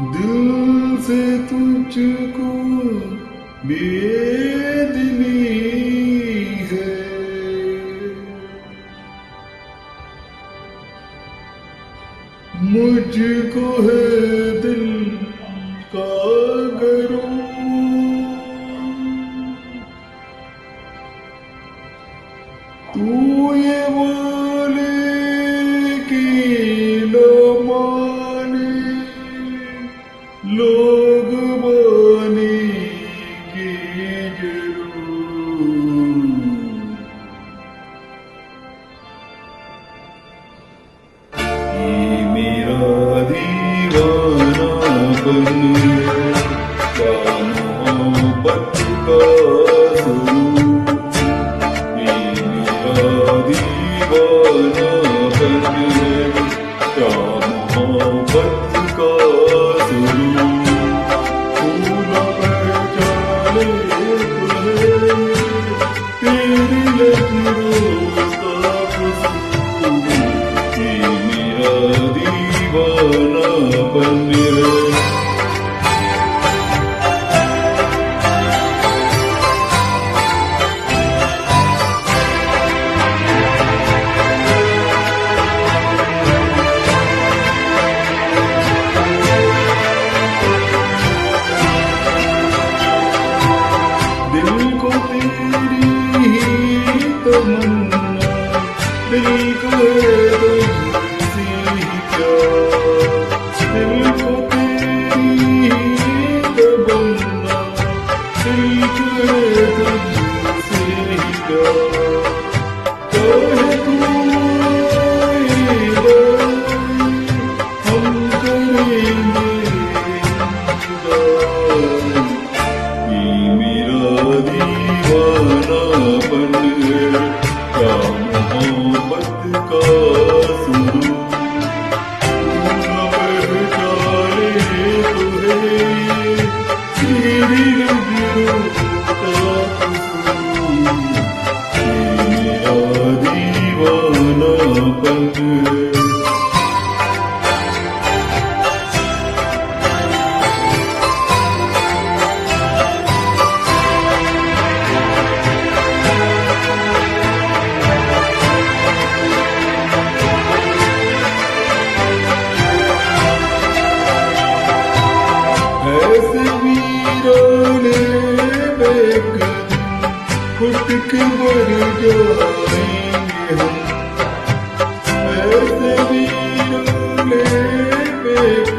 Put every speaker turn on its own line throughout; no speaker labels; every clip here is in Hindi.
दिल से तुझको बेदनी है, मुझको है दिल का गरूर, तू ये बोले कि न माने लोग माने कि जरूर, ये मेरा दीवानापन क्या मोहब्बत का सुरूर, ये मेरा दीवानापन क्या मोहब्बत का सुरूर, तू न पहचाने तेरी नजरों का कसूर, ये मेरा दीवानापन है। दिल को तेरी ही तमन्ना, दिल को तुझसे ही प्यार, दिल को तेरी ही तमन्ना, दिल को तुझसे ही प्यार, चाहे तू हम करेंगे इंतजार, ये मेरा दीवानापन है क्या मोहब्बत का सुरूर, तू न पहचाने तुझे तेरी नजरों का कसूर, ये मेरा दीवानापन है। ऐसे वीराने बेक घुट के मर जाएंगे हम, ऐसे वीराने बेक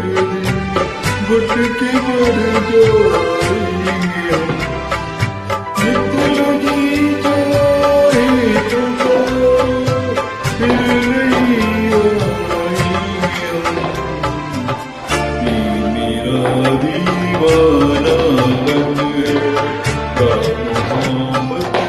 घुट के मर जाएंगे हम, नित लगी चाहे तो फिर नहीं आएंगे हम, ये मेरा दीवानापन है क्या मोहब्बत